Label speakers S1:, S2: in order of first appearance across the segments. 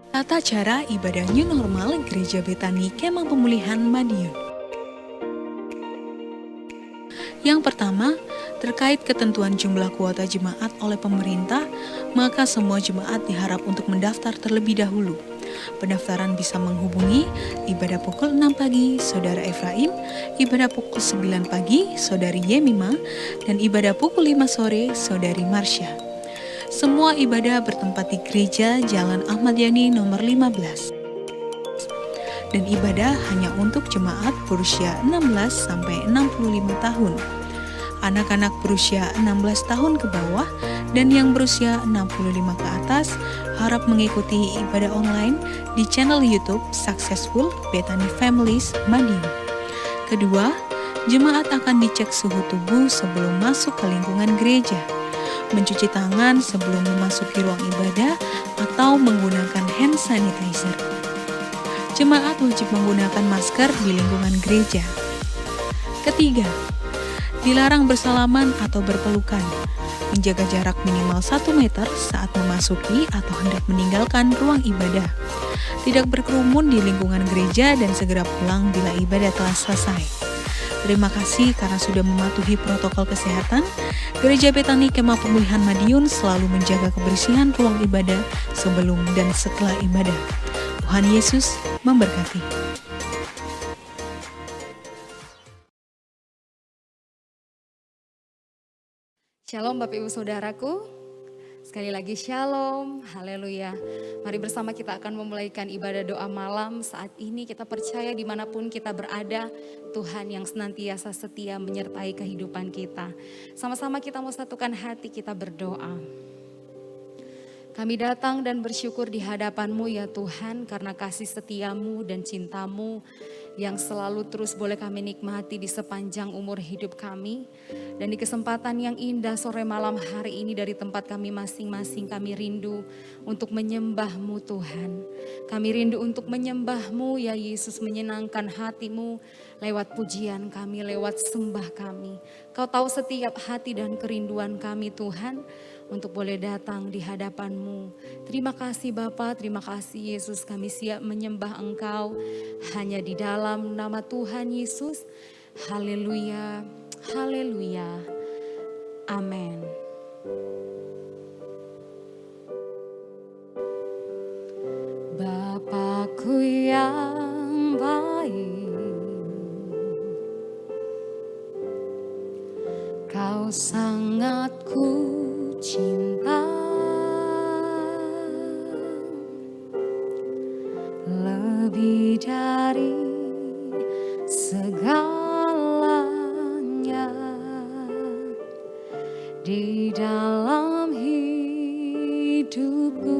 S1: Tata cara ibadah new normal Gereja Betani Kemah Pemulihan Madiun. Yang pertama, terkait ketentuan jumlah kuota jemaat oleh pemerintah, maka semua jemaat diharap untuk mendaftar terlebih dahulu. Pendaftaran bisa menghubungi ibadah pukul 6 pagi Saudara Efraim, ibadah pukul 9 pagi Saudari Yemima, dan ibadah pukul 5 sore Saudari Marsha. Semua ibadah bertempat di Gereja Jalan Ahmad Yani nomor 15. Dan ibadah hanya untuk jemaat berusia 16 sampai 65 tahun. Anak-anak berusia 16 tahun ke bawah dan yang berusia 65 ke atas harap mengikuti ibadah online di channel YouTube Successful Betani Families Madiun. Kedua, jemaat akan dicek suhu tubuh sebelum masuk ke lingkungan gereja, mencuci tangan sebelum memasuki ruang ibadah atau menggunakan hand sanitizer. Jemaat wajib menggunakan masker di lingkungan gereja. Ketiga, dilarang bersalaman atau berpelukan, menjaga jarak minimal 1 meter saat memasuki atau hendak meninggalkan ruang ibadah, tidak berkerumun di lingkungan gereja dan segera pulang bila ibadah telah selesai. Terima kasih karena sudah mematuhi protokol kesehatan. Gereja Betani Kemah Pemulihan Madiun selalu menjaga kebersihan ruang ibadah sebelum dan setelah ibadah. Tuhan Yesus memberkati.
S2: Shalom Bapak Ibu Saudaraku, sekali lagi shalom, haleluya. Mari bersama kita akan memulaikan ibadah doa malam. Saat ini kita percaya dimanapun kita berada, Tuhan yang senantiasa setia menyertai kehidupan kita. Sama-sama kita mau satukan hati, kita berdoa. Kami datang dan bersyukur di hadapan-Mu ya Tuhan, karena kasih setiamu dan cintamu yang selalu terus boleh kami nikmati di sepanjang umur hidup kami. Dan di kesempatan yang indah sore malam hari ini dari tempat kami masing-masing, kami rindu untuk menyembah-Mu Tuhan. Kami rindu untuk menyembah-Mu ya Yesus, menyenangkan hati-Mu lewat pujian kami, lewat sembah kami. Kau tahu setiap hati dan kerinduan kami Tuhan, untuk boleh datang di hadapan-Mu. Terima kasih Bapa, terima kasih Yesus, kami siap menyembah Engkau hanya di dalam nama Tuhan Yesus. Haleluya, haleluya, amin. Bapakku yang baik, Kau sangat ku cinta, lebih dari segalanya di dalam hidupku.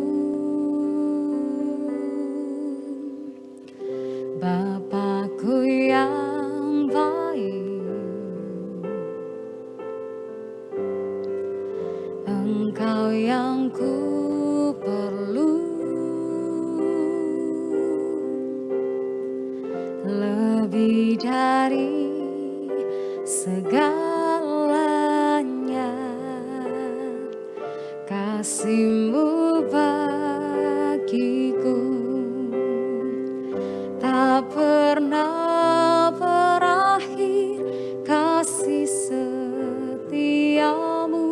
S2: Bapakku yang baik, Engkau yang ku perlu, lebih dari segalanya. Kasih-Mu bagiku tak pernah berakhir, kasih setiamu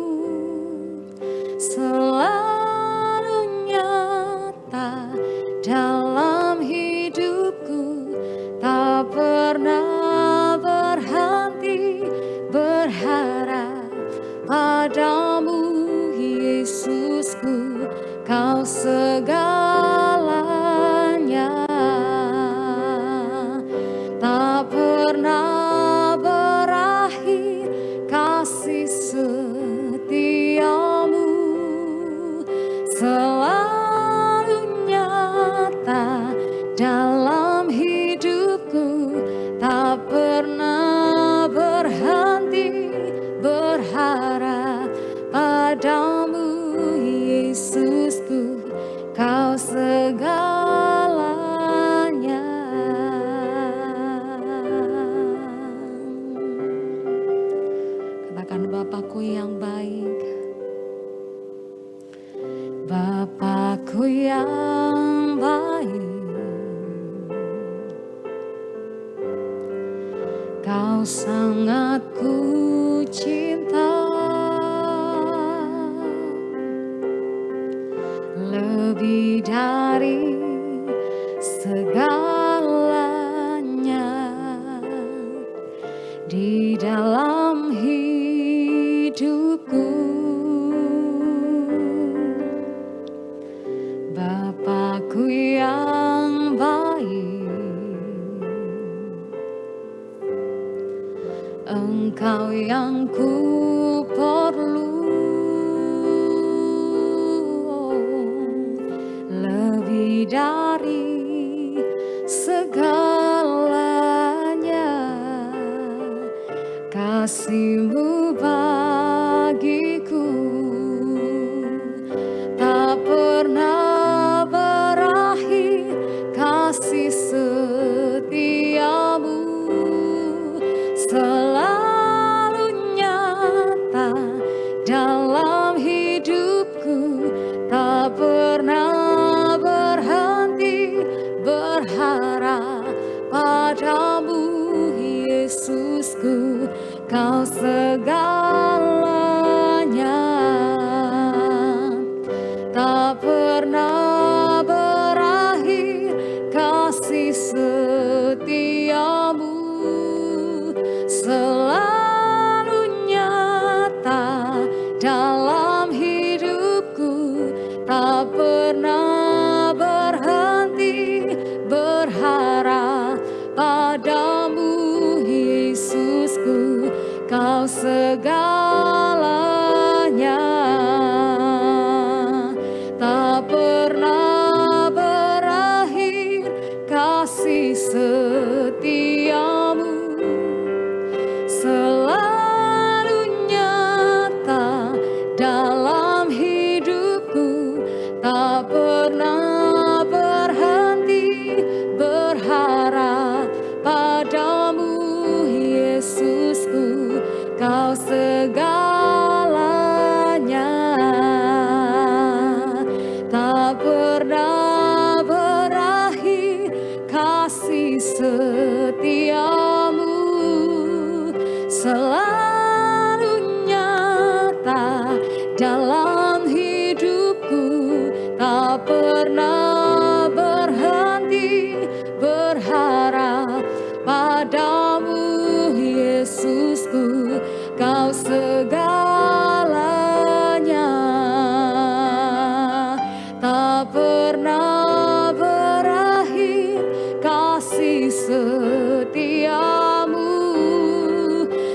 S2: selalu nyata dalam hidupku, tak pernah berhenti berharap padamu Yesusku, Kau segalanya, tak pernah berakhir kasih setiamu, selalu nyata dalam hidupku, tak pernah berhenti berharap padamu Yesusku, Kau segalanya. Katakan Bapakku yang baik, Bapakku yang baik. sangat ku cinta, lebih dari segalanya di dalam hidupku. Bapakku yang baik, Engkau yang ku perlu, lebih dari segalanya. Kasih-Mu bagiku tak pernah berakhir, kasih setia-Mu selalu nyata dalam hidupku, tak pernah berhenti berharap padamu, Yesusku, Kau segalanya. Tak pernah berakhir kasih setia-Mu, selalu nyata dalam hidupku, tak pernah berhenti berharap padamu, Yesusku, Kau segalanya. Tak pernah berakhir kasih setia-Mu, selalu nyata dalam hidupku, tak pernah berhenti berharap padamu, Yesusku, Kau segalanya. Tak pernah berakhir kasih setia-Mu, selalu nyata dalam hidupku, tak pernah berhenti berharap padamu, Yesusku, Kau segalanya. Tak pernah berakhir kasih setia-Mu,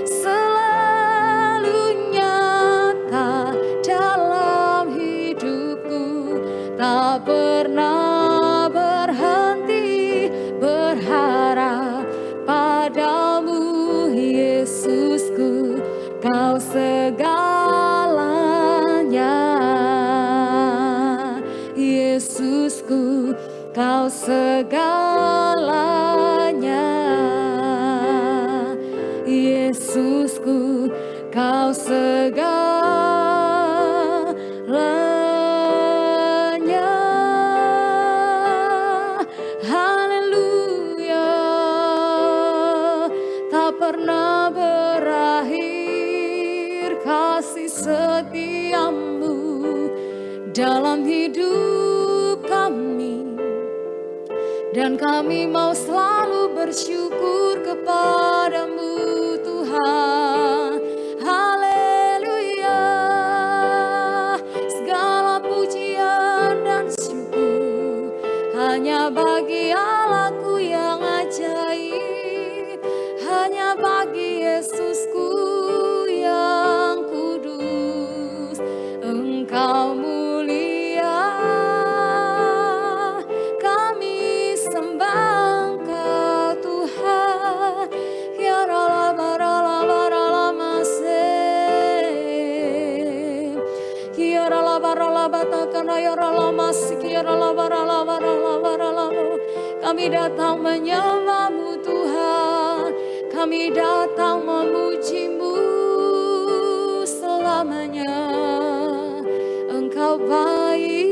S2: selalu nyata dalam hidupku, tak pernah berhenti berharap padamu, Yesusku, Kau segalanya. Yesusku, Kau segalanya. Yesusku, Kau segalanya. Haleluya. Tak pernah berakhir kasih setia-Mu dalam hidup kami, dan kami mau selalu bersyukur kepadamu, Tuhan. Haleluya. Segala pujian dan syukur hanya bagi Allahku yang ajaib, hanya bagi Yesusku yang kudus. Engkau mulia, kami sembah Engkau, Tuhan. Ya Rala barala barala masih, ya Rala barala batakana, ya Rala masih, ya Rala barala barala barala. Kami datang menyembah-Mu, Tuhan. Kami datang memuji-Mu selamanya. Engkau baik.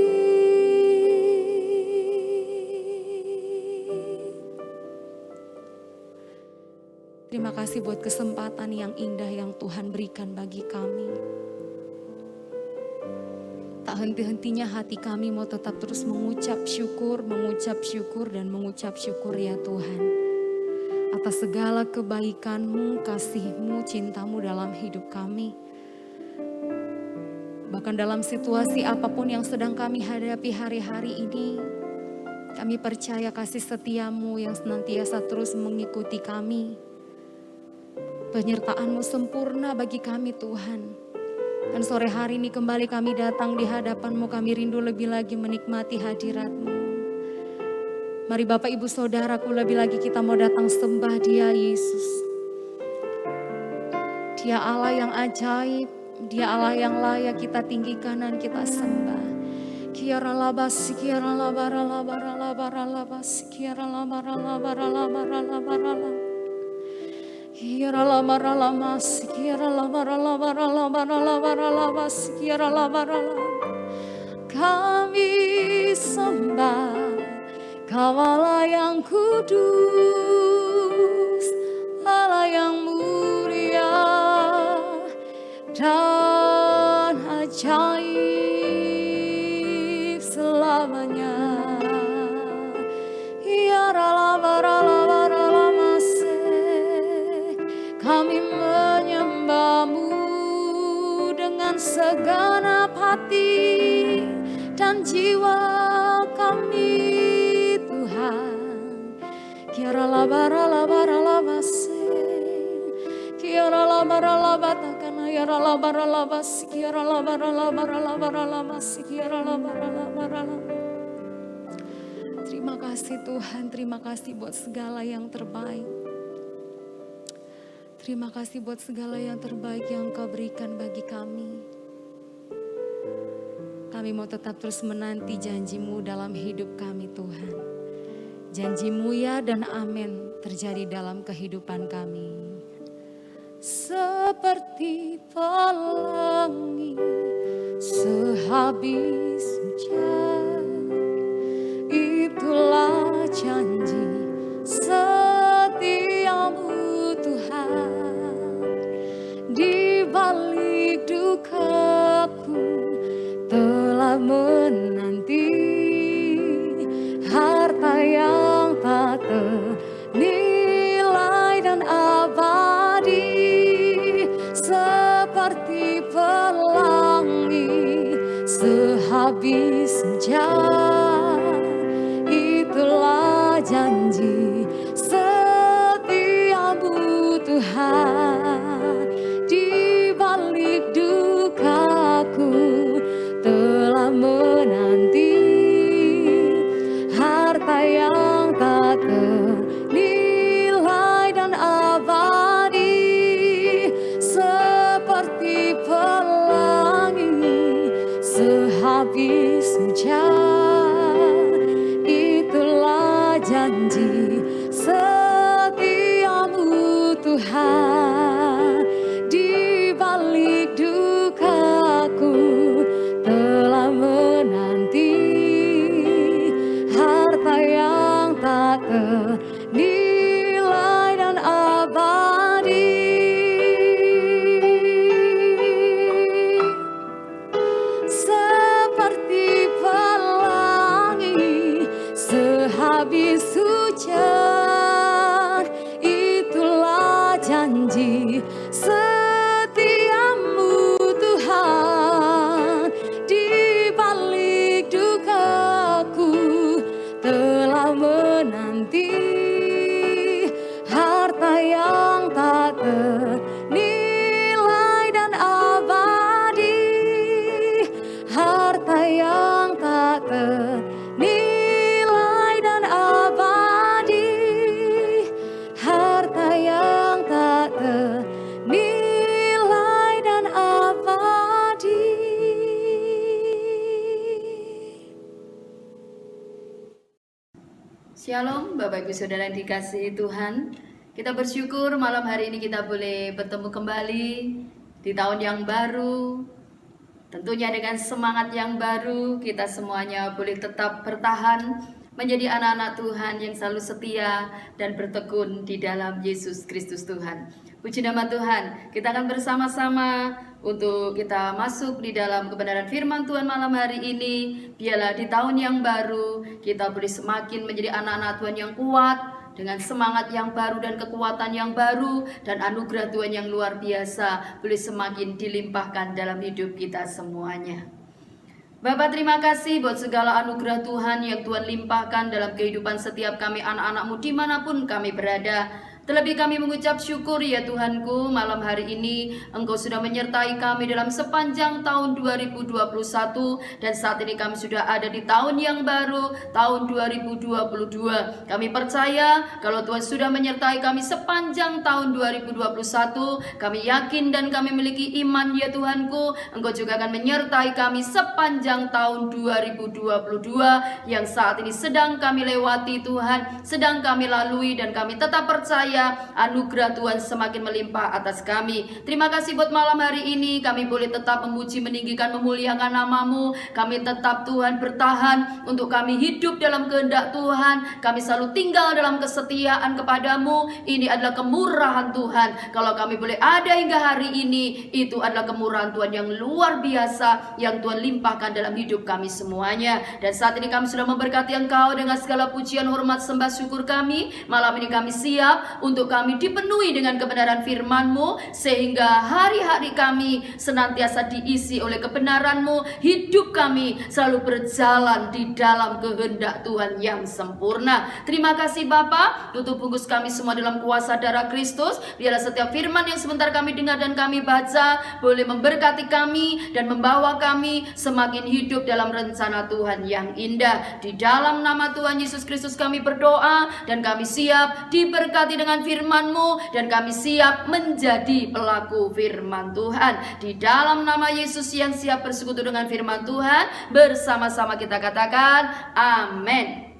S2: Terima kasih buat kesempatan yang indah yang Tuhan berikan bagi kami. Tak henti-hentinya hati kami mau tetap terus mengucap syukur, dan mengucap syukur ya Tuhan. Atas segala kebaikan-Mu, kasih-Mu, cinta-Mu dalam hidup kami. Bahkan dalam situasi apapun yang sedang kami hadapi hari-hari ini, kami percaya kasih setia-Mu yang senantiasa terus mengikuti kami. Penyertaan-Mu sempurna bagi kami Tuhan. Dan sore hari ini kembali kami datang di hadapan-Mu, kami rindu lebih lagi menikmati hadirat-Mu. Mari Bapak Ibu Saudaraku, lebih lagi kita mau datang sembah Dia Yesus. Dia Allah yang ajaib, Dia Allah yang layak kita tinggikan dan kita sembah. Kiara labas, kiara labara labara labara labas, kiara labara labara labara labara labara. Kiara labara lamas, kiara labara labara labara labara labas, kiara labara labara. Kami sembah Kau Allah yang kudus, Allah yang mulia dan ajaib selamanya. Ya kami menyembah-Mu dengan segenap hati dan jiwa kami Tuhan. Kiara labara labara labase, kiara labara labatakana, kiara labara labas, kiara labara labara labara labas, kiara labara labara labara. Terima kasih Tuhan, terima kasih buat segala yang terbaik. Terima kasih buat segala yang terbaik yang Kau berikan bagi kami. Kami mau tetap terus menanti janji-Mu dalam hidup kami Tuhan. Janji-Mu ya dan amin terjadi dalam kehidupan kami. Seperti pelangi sehabis hujan, itulah janji setia-Mu Tuhan. Di balik dukaku telah menanti harta yang tak ternilai dan abadi, seperti pelangi sehabis hujan. Itulah janji setia-Mu Tuhan. Di balik dukaku telah menanti harta yang tak ternilai dan abadi, seperti pelangi sehabis hujan. Itulah janji setia-Mu Tuhan. Di balik dukaku telah menanti harta yang tak ternilai dan abadi, seperti pelangi sehabis hujan. Itulah janji setia-Mu Tuhan. Di balik dukaku telah menanti harta yang tak ternilai dan abadi, harta yang tak ternilai dan abadi, harta yang tak ternilai dan abadi.
S3: Shalom Bapak Ibu Saudara yang dikasihi Tuhan. Kita bersyukur malam hari ini kita boleh bertemu kembali di tahun yang baru. Tentunya dengan semangat yang baru kita semuanya boleh tetap bertahan menjadi anak-anak Tuhan yang selalu setia dan bertekun di dalam Yesus Kristus Tuhan. Puji nama Tuhan, kita akan bersama-sama untuk kita masuk di dalam kebenaran firman Tuhan malam hari ini. Biarlah di tahun yang baru kita boleh semakin menjadi anak-anak Tuhan yang kuat, dengan semangat yang baru dan kekuatan yang baru, dan anugerah Tuhan yang luar biasa boleh semakin dilimpahkan dalam hidup kita semuanya. Bapak, terima kasih buat segala anugerah Tuhan yang Tuhan limpahkan dalam kehidupan setiap kami anak-anak-Mu dimanapun kami berada. Terlebih kami mengucap syukur ya Tuhanku, malam hari ini Engkau sudah menyertai kami dalam sepanjang tahun 2021, dan saat ini kami sudah ada di tahun yang baru, tahun 2022. Kami percaya kalau Tuhan sudah menyertai kami sepanjang tahun 2021, kami yakin dan kami memiliki iman ya Tuhanku, Engkau juga akan menyertai kami sepanjang tahun 2022 yang saat ini sedang kami lewati Tuhan, sedang kami lalui, dan kami tetap percaya anugerah Tuhan semakin melimpah atas kami. Terima kasih buat malam hari ini kami boleh tetap memuji, meninggikan, memuliakan nama-Mu. Kami tetap Tuhan bertahan untuk kami hidup dalam kehendak Tuhan. Kami selalu tinggal dalam kesetiaan kepadamu. Ini adalah kemurahan Tuhan. Kalau kami boleh ada hingga hari ini, itu adalah kemurahan Tuhan yang luar biasa yang Tuhan limpahkan dalam hidup kami semuanya. Dan saat ini kami sudah memberkati Engkau dengan segala pujian, hormat, sembah, syukur kami. Malam ini kami siap untuk kami dipenuhi dengan kebenaran firman-Mu, sehingga hari-hari kami senantiasa diisi oleh kebenaran-Mu. Hidup kami selalu berjalan di dalam kehendak Tuhan yang sempurna. Terima kasih Bapa, tutup bungkus kami semua dalam kuasa darah Kristus. Biarlah setiap firman yang sebentar kami dengar dan kami baca boleh memberkati kami dan membawa kami semakin hidup dalam rencana Tuhan yang indah. Di dalam nama Tuhan Yesus Kristus kami berdoa, dan kami siap diberkati dengan firman-Mu, dan kami siap menjadi pelaku firman Tuhan. Di dalam nama Yesus yang siap bersekutu dengan firman Tuhan, bersama-sama kita katakan amin.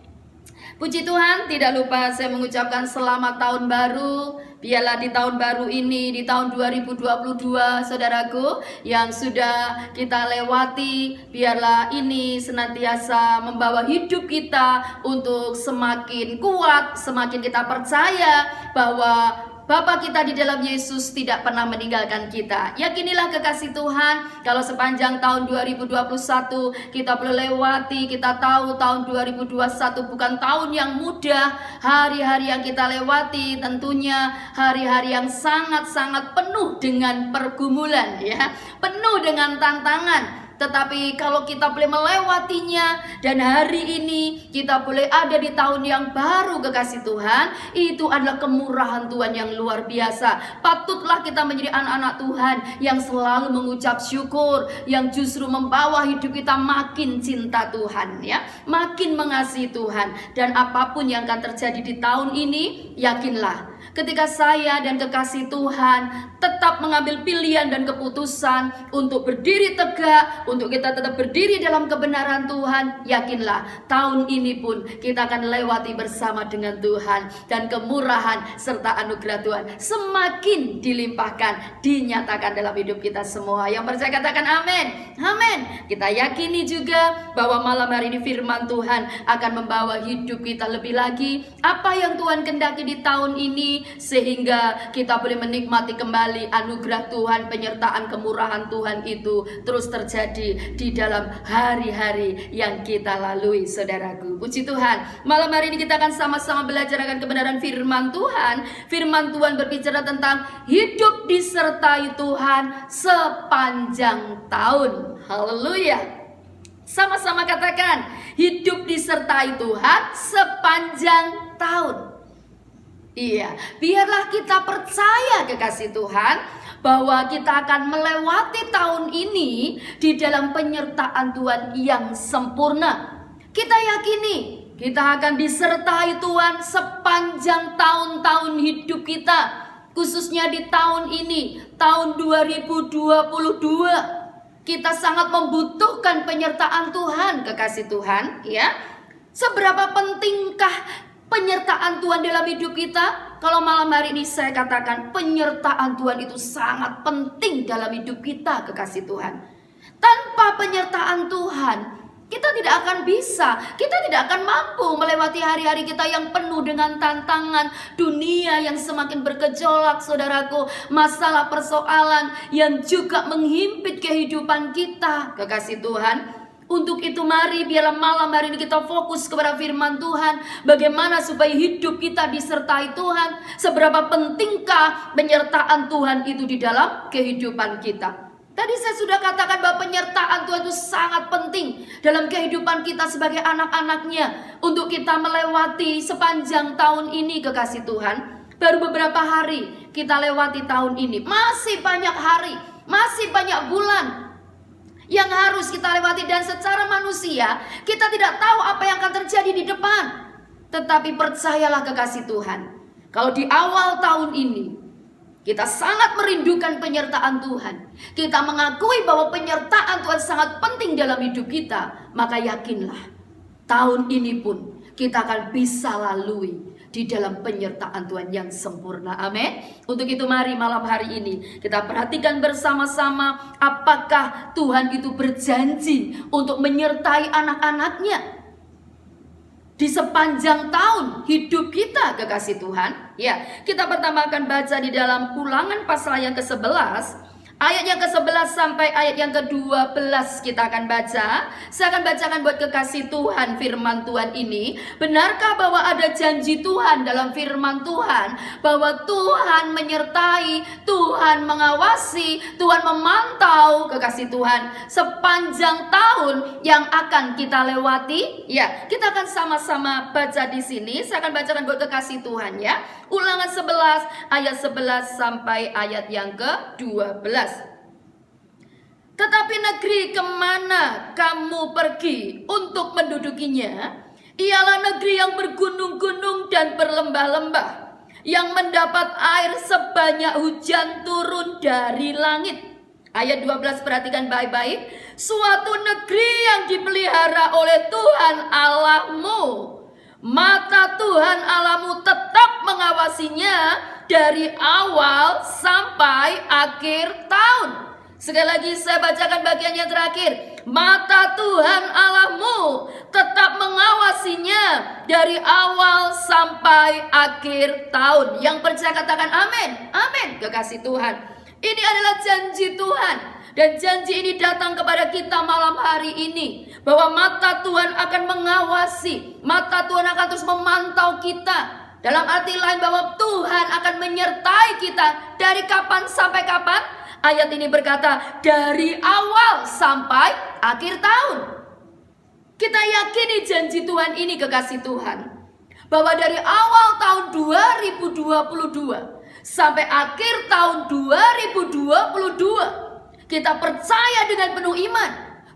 S3: Puji Tuhan, tidak lupa saya mengucapkan selamat tahun baru. Biarlah di tahun baru ini, di tahun 2022, saudaraku, yang sudah kita lewati, biarlah ini senantiasa membawa hidup kita untuk semakin kuat, semakin kita percaya bahwa Bapa kita di dalam Yesus tidak pernah meninggalkan kita. Yakinilah kekasih Tuhan, kalau sepanjang tahun 2021 kita perlu lewati, kita tahu tahun 2021 bukan tahun yang mudah. Hari-hari yang kita lewati tentunya hari-hari yang sangat-sangat penuh dengan pergumulan, ya, penuh dengan tantangan. Tetapi kalau kita boleh melewatinya, dan hari ini kita boleh ada di tahun yang baru, kekasih Tuhan, itu adalah kemurahan Tuhan yang luar biasa. Patutlah kita menjadi anak-anak Tuhan yang selalu mengucap syukur, yang justru membawa hidup kita makin cinta Tuhan, ya, makin mengasihi Tuhan. Dan apapun yang akan terjadi di tahun ini, yakinlah ketika saya dan kekasih Tuhan tetap mengambil pilihan dan keputusan untuk berdiri tegak, untuk kita tetap berdiri dalam kebenaran Tuhan, yakinlah tahun ini pun kita akan lewati bersama dengan Tuhan, dan kemurahan serta anugerah Tuhan semakin dilimpahkan, dinyatakan dalam hidup kita semua. Yang percaya katakan amin. Amin. Kita yakini juga bahwa malam hari ini firman Tuhan akan membawa hidup kita lebih lagi apa yang Tuhan kehendaki di tahun ini, sehingga kita boleh menikmati kembali anugerah Tuhan, penyertaan kemurahan Tuhan itu terus terjadi di dalam hari-hari yang kita lalui, saudaraku. Puji Tuhan, malam hari ini kita akan sama-sama belajar akan kebenaran firman Tuhan. Firman Tuhan berbicara tentang hidup disertai Tuhan sepanjang tahun. Haleluya. Sama-sama katakan, hidup disertai Tuhan sepanjang tahun. Iya, biarlah kita percaya, kekasih Tuhan, bahwa kita akan melewati tahun ini di dalam penyertaan Tuhan yang sempurna. Kita yakini kita akan disertai Tuhan sepanjang tahun-tahun hidup kita, khususnya di tahun ini, tahun 2022. Kita sangat membutuhkan penyertaan Tuhan, kekasih Tuhan, ya. Seberapa pentingkah penyertaan Tuhan dalam hidup kita? Kalau malam hari ini saya katakan penyertaan Tuhan itu sangat penting dalam hidup kita, kekasih Tuhan. Tanpa penyertaan Tuhan, kita kita tidak akan bisa, kita tidak akan mampu melewati hari-hari kita yang penuh dengan tantangan dunia yang semakin bergejolak, saudaraku. Masalah persoalan yang juga menghimpit kehidupan kita, kekasih Tuhan. Untuk itu mari biarlah malam hari ini kita fokus kepada firman Tuhan. Bagaimana supaya hidup kita disertai Tuhan. Seberapa pentingkah penyertaan Tuhan itu di dalam kehidupan kita. Tadi saya sudah katakan bahwa penyertaan Tuhan itu sangat penting dalam kehidupan kita sebagai anak-anaknya. Untuk kita melewati sepanjang tahun ini, kekasih Tuhan. Baru beberapa hari kita lewati tahun ini. Masih banyak hari, masih banyak bulan yang harus kita lewati, dan secara manusia kita tidak tahu apa yang akan terjadi di depan. Tetapi percayalah kekasih Tuhan, kalau di awal tahun ini kita sangat merindukan penyertaan Tuhan, kita mengakui bahwa penyertaan Tuhan sangat penting dalam hidup kita, maka yakinlah tahun ini pun kita akan bisa lalui di dalam penyertaan Tuhan yang sempurna. Amin. Untuk itu mari malam hari ini kita perhatikan bersama-sama apakah Tuhan itu berjanji untuk menyertai anak-anaknya di sepanjang tahun hidup kita, kekasih Tuhan. Ya, kita pertama akan baca di dalam Ulangan pasal yang ke-11 ayat yang ke-11 sampai ayat yang ke-12 kita akan baca. Saya akan bacakan buat kekasih Tuhan firman Tuhan ini. Benarkah bahwa ada janji Tuhan dalam firman Tuhan? Bahwa Tuhan menyertai, Tuhan mengawasi, Tuhan memantau, kekasih Tuhan, sepanjang tahun yang akan kita lewati. Ya, kita akan sama-sama baca di sini. Saya akan bacakan buat kekasih Tuhan ya. Ulangan 11 ayat 11 sampai ayat yang ke-12. Tetapi negeri kemana kamu pergi untuk mendudukinya, ialah negeri yang bergunung-gunung dan berlembah-lembah, yang mendapat air sebanyak hujan turun dari langit. Ayat 12 perhatikan baik-baik. Suatu negeri yang dipelihara oleh Tuhan Allahmu. Mata Tuhan Allahmu tetap mengawasinya dari awal sampai akhir tahun. Sekali lagi saya bacakan bagian yang terakhir. Mata Tuhan Allahmu tetap mengawasinya dari awal sampai akhir tahun. Yang percaya katakan amin. Amin, kekasih Tuhan. Ini adalah janji Tuhan. Dan janji ini datang kepada kita malam hari ini, bahwa mata Tuhan akan mengawasi, mata Tuhan akan terus memantau kita. Dalam arti lain bahwa Tuhan akan menyertai kita dari kapan sampai kapan? Ayat ini berkata dari awal sampai akhir tahun. Kita yakini janji Tuhan ini, kekasih Tuhan, bahwa dari awal tahun 2022 sampai akhir tahun 2022 kita percaya dengan penuh iman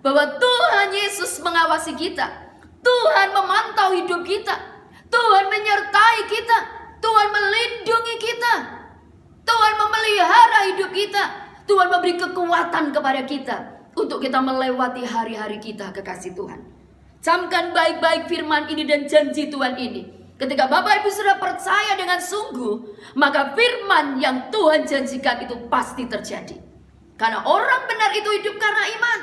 S3: bahwa Tuhan Yesus mengawasi kita. Tuhan memantau hidup kita. Tuhan menyertai kita. Tuhan melindungi kita. Tuhan memelihara hidup kita. Tuhan memberi kekuatan kepada kita untuk kita melewati hari-hari kita, kekasih Tuhan. Camkan baik-baik firman ini dan janji Tuhan ini. Ketika Bapak Ibu sudah percaya dengan sungguh, maka firman yang Tuhan janjikan itu pasti terjadi. Karena orang benar itu hidup karena iman.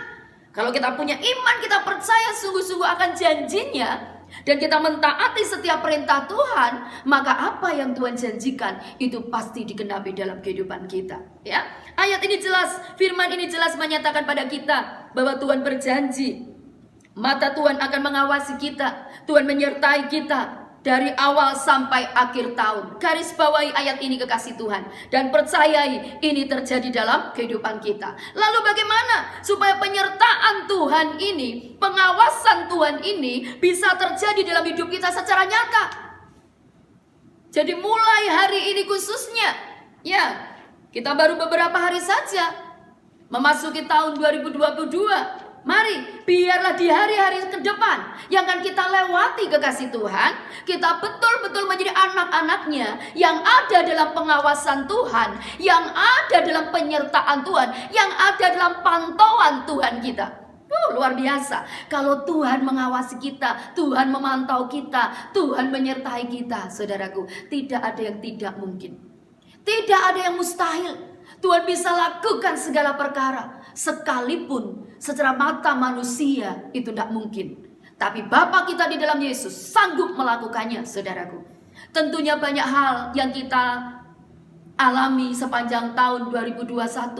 S3: Kalau kita punya iman, kita percaya sungguh-sungguh akan janjinya, dan kita mentaati setiap perintah Tuhan, maka apa yang Tuhan janjikan itu pasti digenapi dalam kehidupan kita. Ya, ayat ini jelas, firman ini jelas menyatakan pada kita bahwa Tuhan berjanji. Mata Tuhan akan mengawasi kita, Tuhan menyertai kita dari awal sampai akhir tahun. Garis bawahi ayat ini, kekasih Tuhan, dan percayai ini terjadi dalam kehidupan kita. Lalu bagaimana supaya penyertaan Tuhan ini, pengawasan Tuhan ini bisa terjadi dalam hidup kita secara nyata? Jadi mulai hari ini khususnya, ya, kita baru beberapa hari saja memasuki tahun 2022. Mari, biarlah di hari-hari ke depan yang akan kita lewati, kekasih Tuhan, kita betul-betul menjadi anak-anaknya yang ada dalam pengawasan Tuhan, yang ada dalam penyertaan Tuhan, yang ada dalam pantauan Tuhan kita. Luar biasa. Kalau Tuhan mengawasi kita, Tuhan memantau kita, Tuhan menyertai kita, saudaraku, tidak ada yang tidak mungkin. Tidak ada yang mustahil. Tuhan bisa lakukan segala perkara, sekalipun Secara mata manusia itu tidak mungkin. Tapi Bapa kita di dalam Yesus sanggup melakukannya, saudaraku. Tentunya banyak hal yang kita alami sepanjang tahun 2021.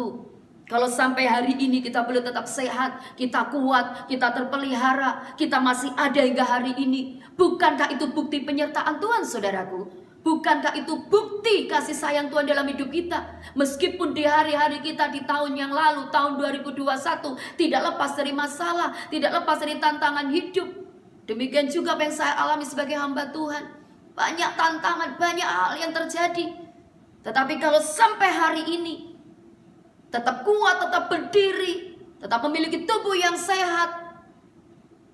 S3: Kalau sampai hari ini kita boleh tetap sehat, kita kuat, kita terpelihara, kita masih ada hingga hari ini. Bukankah itu bukti penyertaan Tuhan, saudaraku? Bukankah itu bukti kasih sayang Tuhan dalam hidup kita? Meskipun di hari-hari kita di tahun yang lalu, tahun 2021, tidak lepas dari masalah, tidak lepas dari tantangan hidup. Demikian juga apa yang saya alami sebagai hamba Tuhan. Banyak tantangan, banyak hal yang terjadi. Tetapi kalau sampai hari ini, tetap kuat, tetap berdiri, tetap memiliki tubuh yang sehat,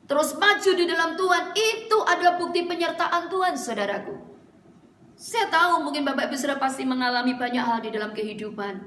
S3: terus maju di dalam Tuhan, itu adalah bukti penyertaan Tuhan, saudaraku. Saya tahu mungkin Bapak Ibu sudah pasti mengalami banyak hal di dalam kehidupan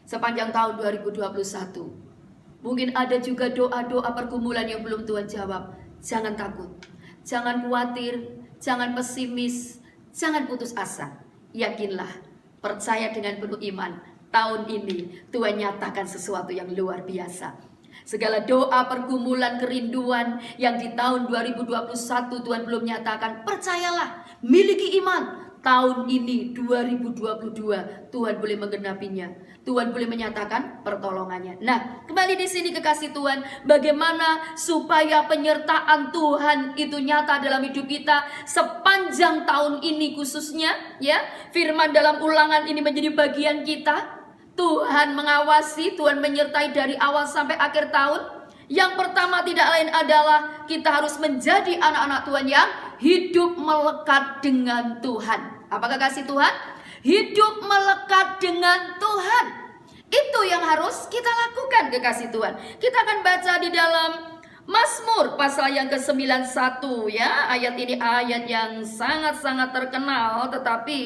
S3: sepanjang tahun 2021. Mungkin ada juga doa-doa pergumulan yang belum Tuhan jawab. Jangan takut, jangan khawatir, jangan pesimis, jangan putus asa. Yakinlah, percaya dengan penuh iman. Tahun ini Tuhan nyatakan sesuatu yang luar biasa. Segala doa, pergumulan, kerinduan yang di tahun 2021 Tuhan belum nyatakan, percayalah, miliki iman. Tahun ini 2022 Tuhan boleh menggenapinya. Tuhan boleh menyatakan pertolongannya. Nah, kembali di sini kekasih Tuhan, bagaimana supaya penyertaan Tuhan itu nyata dalam hidup kita sepanjang tahun ini khususnya, ya. Firman dalam Ulangan ini menjadi bagian kita. Tuhan mengawasi, Tuhan menyertai dari awal sampai akhir tahun. Yang pertama tidak lain adalah kita harus menjadi anak-anak Tuhan yang hidup melekat dengan Tuhan. Apakah kasih Tuhan? Hidup melekat dengan Tuhan. Itu yang harus kita lakukan, kekasih Tuhan. Kita akan baca di dalam Mazmur pasal yang ke-91 ya. Ayat ini ayat yang sangat-sangat terkenal, tetapi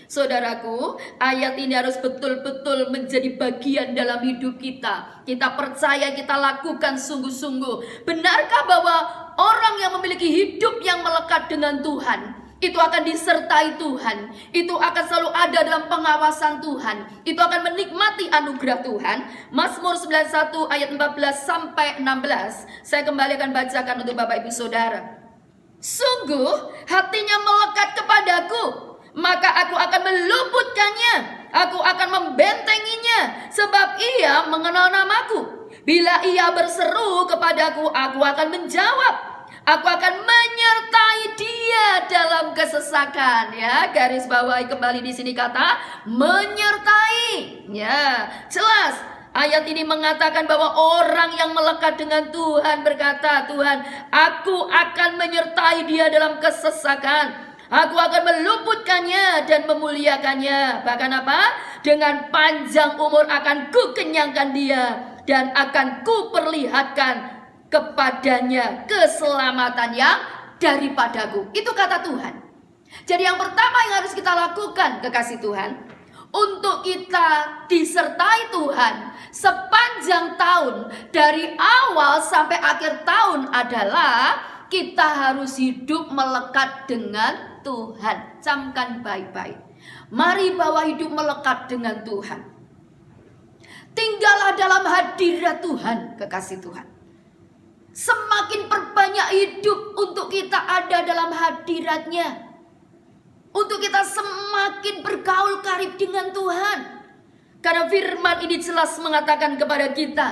S3: saudaraku, ayat ini harus betul-betul menjadi bagian dalam hidup kita. Kita percaya, kita lakukan sungguh-sungguh. Benarkah bahwa orang yang memiliki hidup yang melekat dengan Tuhan, itu akan disertai Tuhan, itu akan selalu ada dalam pengawasan Tuhan, itu akan menikmati anugerah Tuhan? Mazmur 91 ayat 14 sampai 16. Saya kembali akan bacakan untuk Bapak Ibu Saudara. Sungguh hatinya melekat kepadaku, maka aku akan meluputkannya, aku akan membentenginya, sebab ia mengenal namaku. Bila ia berseru kepadaku, aku akan menjawab. Aku akan menyertai dia dalam kesesakan. Ya, garis bawahi kembali di sini kata menyertai. Ya, jelas. Ayat ini mengatakan bahwa orang yang melekat dengan Tuhan berkata, Tuhan, aku akan menyertai dia dalam kesesakan. Aku akan meluputkannya dan memuliakannya. Bahkan apa? Dengan panjang umur akan kukenyangkan dia, dan akan kuperlihatkan kepadanya keselamatan yang daripadaku. Itu kata Tuhan. Jadi yang pertama yang harus kita lakukan, kekasih Tuhan, untuk kita disertai Tuhan sepanjang tahun, dari awal sampai akhir tahun, adalah kita harus hidup melekat dengan Tuhan. Camkan baik-baik. Mari bawa hidup melekat dengan Tuhan. Tinggallah dalam hadirat Tuhan, kekasih Tuhan. Semakin perbanyak hidup untuk kita ada dalam hadiratnya, untuk kita semakin bergaul karib dengan Tuhan. Karena firman ini jelas mengatakan kepada kita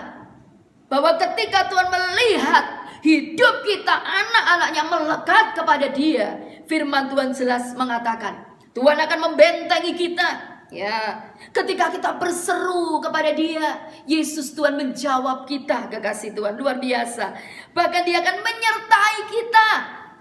S3: bahwa ketika Tuhan melihat hidup kita, anak-anaknya melekat kepada Dia, firman Tuhan jelas mengatakan Tuhan akan membentengi kita. Ya, ketika kita berseru kepada Dia, Yesus Tuhan menjawab kita, kekasih Tuhan, luar biasa. Bahkan Dia akan menyertai kita.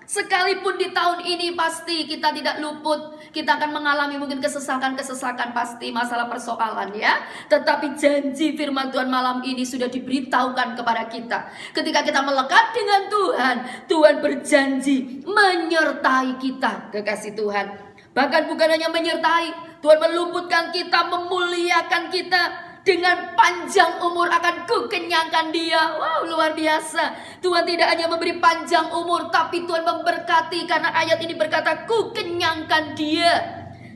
S3: Sekalipun di tahun ini pasti kita tidak luput, kita akan mengalami mungkin kesesakan-kesesakan, pasti masalah persoalan ya. Tetapi janji firman Tuhan malam ini sudah diberitahukan kepada kita. Ketika kita melekat dengan Tuhan, Tuhan berjanji menyertai kita, kekasih Tuhan. Bahkan bukan hanya menyertai, Tuhan meluputkan kita, memuliakan kita. Dengan panjang umur akan kukenyangkan dia. Wow, luar biasa. Tuhan tidak hanya memberi panjang umur, tapi Tuhan memberkati. Karena ayat ini berkata kukenyangkan dia.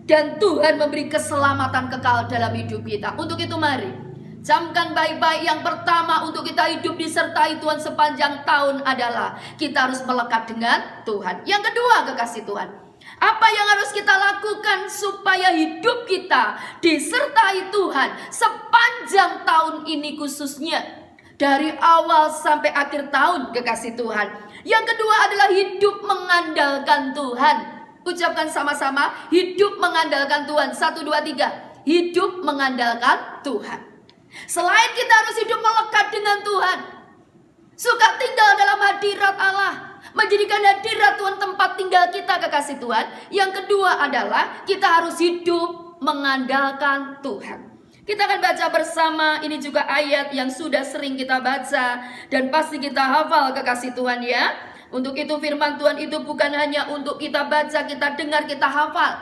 S3: Dan Tuhan memberi keselamatan kekal dalam hidup kita. Untuk itu mari, Camkan baik-baik, yang pertama untuk kita hidup disertai Tuhan sepanjang tahun adalah kita harus melekat dengan Tuhan. Yang kedua, kekasih Tuhan, apa yang harus kita lakukan supaya hidup kita disertai Tuhan sepanjang tahun ini, khususnya dari awal sampai akhir tahun, kekasih Tuhan. Yang kedua adalah hidup mengandalkan Tuhan. Ucapkan sama-sama, hidup mengandalkan Tuhan. 1, 2, 3. Hidup mengandalkan Tuhan. Selain kita harus hidup melekat dengan Tuhan, suka tinggal dalam hadirat Allah, menjadikan hadirat Tuhan tempat tinggal kita, kekasih Tuhan. Yang kedua adalah kita harus hidup mengandalkan Tuhan. Kita akan baca bersama, ini juga ayat yang sudah sering kita baca dan pasti kita hafal, kekasih Tuhan ya. Untuk itu firman Tuhan itu bukan hanya untuk kita baca, kita dengar, kita hafal,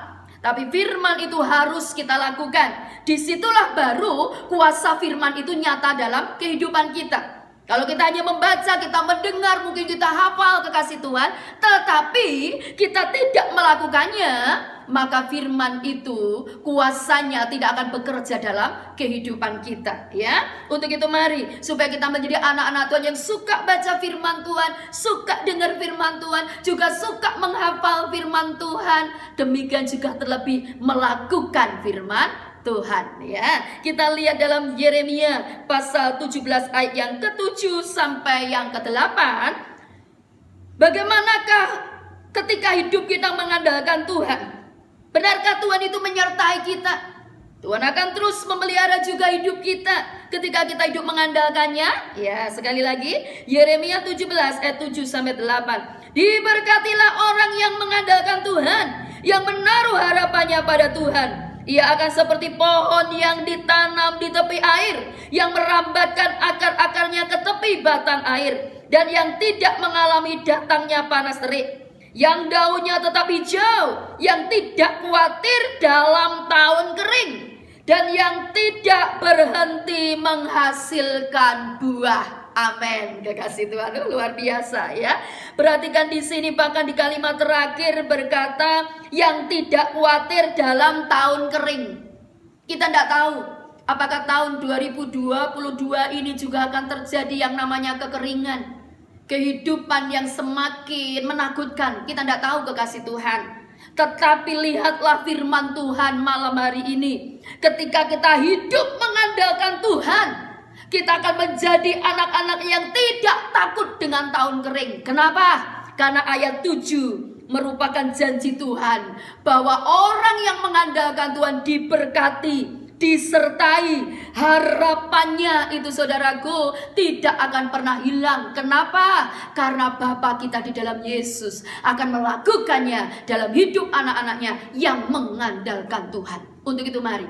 S3: tapi firman itu harus kita lakukan. Disitulah baru kuasa firman itu nyata dalam kehidupan kita. Kalau kita hanya membaca, kita mendengar, mungkin kita hafal, kekasih Tuhan, tetapi kita tidak melakukannya, maka firman itu kuasanya tidak akan bekerja dalam kehidupan kita, ya. Untuk itu mari, supaya kita menjadi anak-anak Tuhan yang suka baca firman Tuhan, suka dengar firman Tuhan, juga suka menghafal firman Tuhan, demikian juga terlebih melakukan firman Tuhan, ya. Kita lihat dalam Yeremia pasal 17 ayat yang ke-7 sampai yang ke-8. Bagaimanakah ketika hidup kita mengandalkan Tuhan? Benarkah Tuhan itu menyertai kita? Tuhan akan terus memelihara juga hidup kita ketika kita hidup mengandalkannya. Ya, sekali lagi, Yeremia 17 ayat 7 sampai 8. Diberkatilah orang yang mengandalkan Tuhan, yang menaruh harapannya pada Tuhan. Ia akan seperti pohon yang ditanam di tepi air, yang merambatkan akar-akarnya ke tepi batang air, dan yang tidak mengalami datangnya panas terik, yang daunnya tetap hijau, yang tidak khawatir dalam tahun kering, dan yang tidak berhenti menghasilkan buah. Amin, kekasih Tuhan. Luar biasa ya. Perhatikan di sini, bahkan di kalimat terakhir berkata yang tidak khawatir dalam tahun kering. Kita tidak tahu apakah tahun 2022 ini juga akan terjadi yang namanya kekeringan, kehidupan yang semakin menakutkan. Kita tidak tahu, kekasih Tuhan. Tetapi lihatlah firman Tuhan malam hari ini. Ketika kita hidup mengandalkan Tuhan, kita akan menjadi anak-anak yang tidak takut dengan tahun kering. Kenapa? Karena ayat 7 merupakan janji Tuhan bahwa orang yang mengandalkan Tuhan diberkati, disertai, harapannya itu, saudaraku, tidak akan pernah hilang. Kenapa? Karena Bapa kita di dalam Yesus akan melakukannya dalam hidup anak-anaknya yang mengandalkan Tuhan. Untuk itu mari,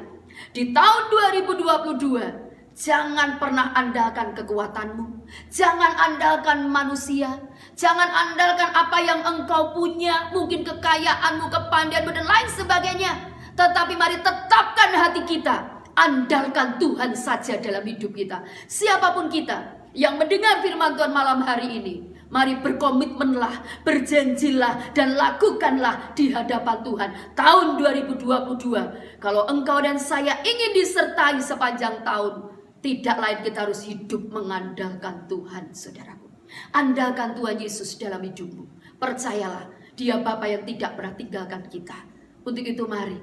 S3: di tahun 2022, jangan pernah andalkan kekuatanmu, jangan andalkan manusia, jangan andalkan apa yang engkau punya, mungkin kekayaanmu, kepandaianmu dan lain sebagainya. Tetapi mari tetapkan hati kita, andalkan Tuhan saja dalam hidup kita. Siapapun kita yang mendengar firman Tuhan malam hari ini, mari berkomitmenlah, berjanjilah, dan lakukanlah di hadapan Tuhan. Tahun 2022, kalau engkau dan saya ingin disertai sepanjang tahun, tidak lain kita harus hidup mengandalkan Tuhan, saudaraku. Andalkan Tuhan Yesus dalam hidupmu. Percayalah, Dia Bapa yang tidak pernah tinggalkan kita. Untuk itu mari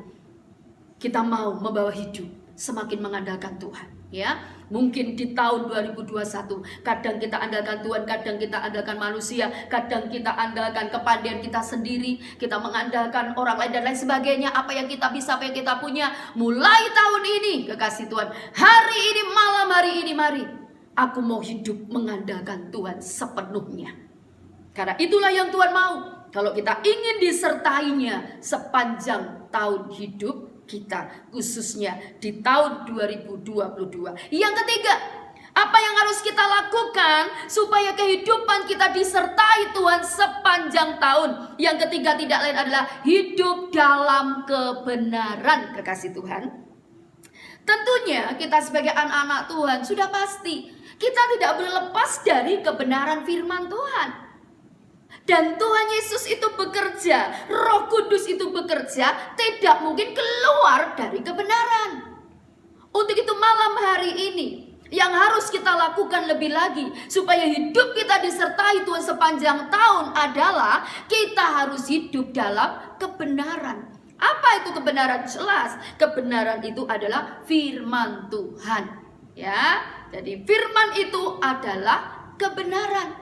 S3: kita mau membawa hidup semakin mengandalkan Tuhan, ya. Mungkin di tahun 2021 kadang kita andalkan Tuhan, kadang kita andalkan manusia, kadang kita andalkan kepandaian kita sendiri, kita mengandalkan orang lain dan lain sebagainya. Apa yang kita bisa, apa yang kita punya. Mulai tahun ini, kekasih Tuhan, hari ini, malam hari ini, mari aku mau hidup mengandalkan Tuhan sepenuhnya. Karena itulah yang Tuhan mau, kalau kita ingin disertainya sepanjang tahun hidup kita, khususnya di tahun 2022. Yang ketiga, apa yang harus kita lakukan supaya kehidupan kita disertai Tuhan sepanjang tahun? Yang ketiga tidak lain adalah hidup dalam kebenaran, kekasih Tuhan. Tentunya kita sebagai anak-anak Tuhan sudah pasti kita tidak boleh lepas dari kebenaran firman Tuhan. Dan Tuhan Yesus itu bekerja, Roh Kudus itu bekerja, tidak mungkin keluar dari kebenaran. Untuk itu malam hari ini yang harus kita lakukan lebih lagi supaya hidup kita disertai Tuhan sepanjang tahun adalah kita harus hidup dalam kebenaran. Apa itu kebenaran? Jelas, kebenaran itu adalah firman Tuhan. Ya, jadi firman itu adalah kebenaran.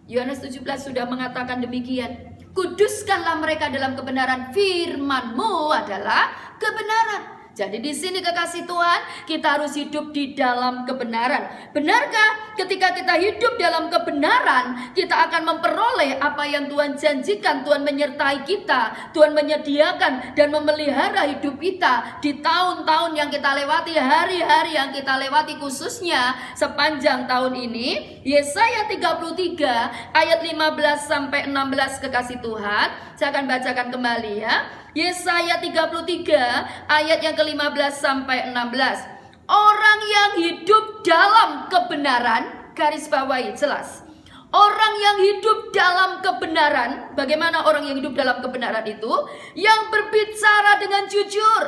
S3: Yohanes 17 sudah mengatakan demikian. Kuduskanlah mereka dalam kebenaran, firman-Mu adalah kebenaran. Jadi di sini kekasih Tuhan, kita harus hidup di dalam kebenaran. Benarkah ketika kita hidup dalam kebenaran, kita akan memperoleh apa yang Tuhan janjikan? Tuhan menyertai kita, Tuhan menyediakan dan memelihara hidup kita di tahun-tahun yang kita lewati, hari-hari yang kita lewati, khususnya sepanjang tahun ini. Yesaya 33 ayat 15 sampai 16 kekasih Tuhan. Saya akan bacakan kembali ya. Yesaya 33 ayat yang ke-15 sampai 16. Orang yang hidup dalam kebenaran, garis bawahi jelas. Orang yang hidup dalam kebenaran, bagaimana orang yang hidup dalam kebenaran itu? Yang berbicara dengan jujur,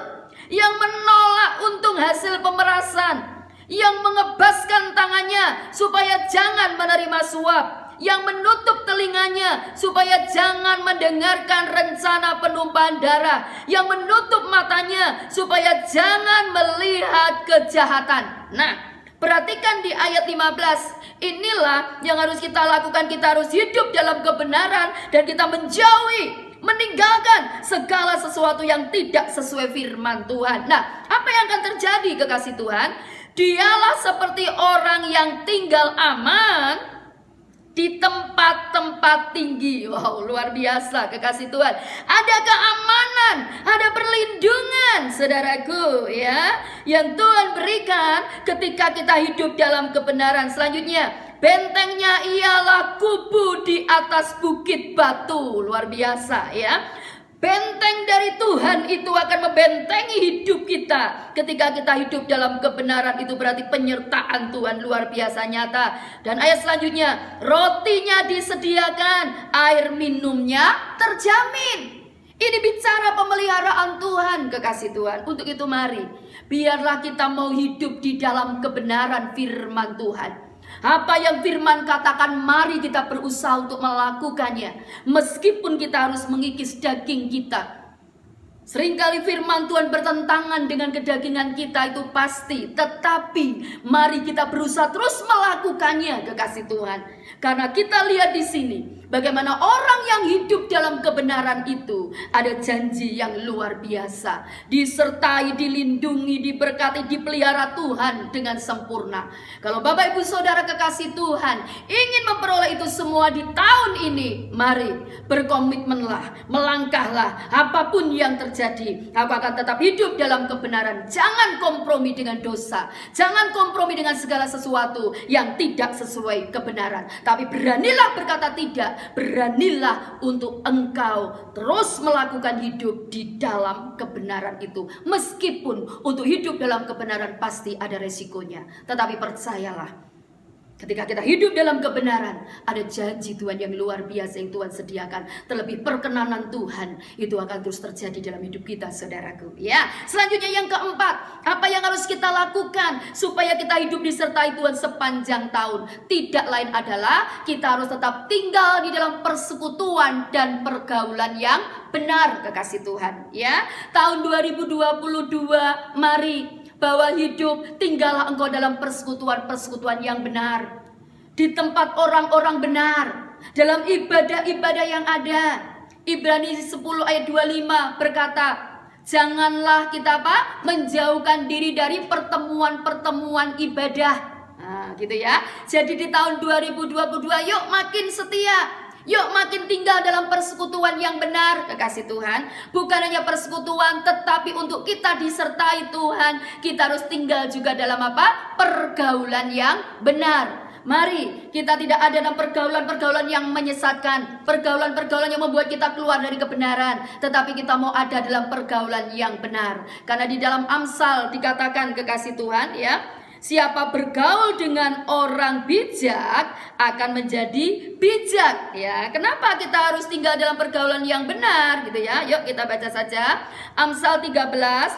S3: yang menolak untung hasil pemerasan, yang mengebaskan tangannya supaya jangan menerima suap, yang menutup telinganya supaya jangan mendengarkan rencana penumpahan darah, yang menutup matanya supaya jangan melihat kejahatan. Nah, perhatikan di ayat 15. Inilah yang harus kita lakukan. Kita harus hidup dalam kebenaran dan kita menjauhi, meninggalkan segala sesuatu yang tidak sesuai firman Tuhan. Nah, apa yang akan terjadi kekasih Tuhan? Dialah seperti orang yang tinggal aman di tempat-tempat tinggi. Wow, luar biasa kekasih Tuhan. Ada keamanan, ada perlindungan saudaraku ya, yang Tuhan berikan ketika kita hidup dalam kebenaran. Selanjutnya, bentengnya ialah kubu di atas bukit batu. Luar biasa ya. Benteng dari Tuhan itu akan membentengi hidup kita. Ketika kita hidup dalam kebenaran, itu berarti penyertaan Tuhan luar biasa nyata. Dan ayat selanjutnya, rotinya disediakan, air minumnya terjamin. Ini bicara pemeliharaan Tuhan kekasih Tuhan. Untuk itu mari, biarlah kita mau hidup di dalam kebenaran firman Tuhan. Apa yang firman katakan, mari kita berusaha untuk melakukannya. Meskipun kita harus mengikis daging kita. Seringkali firman Tuhan bertentangan dengan kedagingan kita, itu pasti. Tetapi mari kita berusaha terus melakukannya kekasih Tuhan. Karena kita lihat di sini bagaimana orang yang hidup dalam kebenaran itu ada janji yang luar biasa. Disertai, dilindungi, diberkati, dipelihara Tuhan dengan sempurna. Kalau Bapak Ibu Saudara kekasih Tuhan ingin memperoleh itu semua di tahun ini, mari berkomitmenlah, melangkahlah. Apapun yang terjadi, aku akan tetap hidup dalam kebenaran. Jangan kompromi dengan dosa, jangan kompromi dengan segala sesuatu yang tidak sesuai kebenaran. Tapi beranilah berkata tidak, beranilah untuk engkau terus melakukan hidup di dalam kebenaran itu. Meskipun untuk hidup dalam kebenaran pasti ada resikonya, tetapi percayalah, ketika kita hidup dalam kebenaran, ada janji Tuhan yang luar biasa yang Tuhan sediakan. Terlebih perkenanan Tuhan itu akan terus terjadi dalam hidup kita saudaraku ya. Selanjutnya yang keempat, apa yang harus kita lakukan supaya kita hidup disertai Tuhan sepanjang tahun? Tidak lain adalah kita harus tetap tinggal di dalam persekutuan dan pergaulan yang benar kekasih Tuhan ya. Tahun 2022 mari bahwa hidup, tinggallah engkau dalam persekutuan-persekutuan yang benar, di tempat orang-orang benar, dalam ibadah-ibadah yang ada. Ibrani 10 ayat 25 berkata, janganlah kita menjauhkan diri dari pertemuan-pertemuan ibadah. Nah, gitu ya. Jadi di tahun 2022 yuk makin setia. Yuk makin tinggal dalam persekutuan yang benar kekasih Tuhan. Bukan hanya persekutuan, tetapi untuk kita disertai Tuhan, kita harus tinggal juga dalam pergaulan yang benar. Mari kita tidak ada dalam pergaulan-pergaulan yang menyesatkan, pergaulan-pergaulan yang membuat kita keluar dari kebenaran, tetapi kita mau ada dalam pergaulan yang benar. Karena di dalam Amsal dikatakan kekasih Tuhan ya, Siapa bergaul dengan orang bijak akan menjadi bijak, ya. Kenapa kita harus tinggal dalam pergaulan yang benar gitu ya? Yuk kita baca saja Amsal 13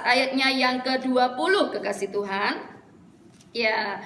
S3: ayatnya yang ke-20, kekasih Tuhan. Ya.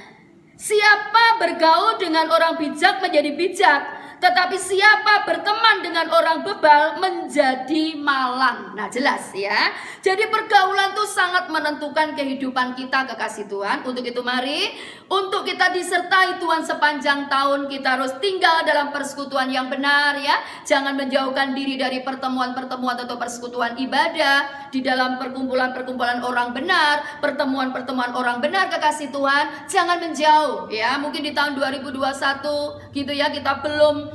S3: Siapa bergaul dengan orang bijak menjadi bijak, tetapi siapa berteman dengan orang bebal menjadi malang. Nah, jelas ya. Jadi pergaulan itu sangat menentukan kehidupan kita, kekasih Tuhan. Untuk itu mari, untuk kita disertai Tuhan sepanjang tahun, kita harus tinggal dalam persekutuan yang benar ya. Jangan menjauhkan diri dari pertemuan-pertemuan atau persekutuan ibadah, di dalam perkumpulan-perkumpulan orang benar, pertemuan-pertemuan orang benar, kekasih Tuhan. Jangan menjauh ya. Mungkin di tahun 2021 gitu ya, kita belum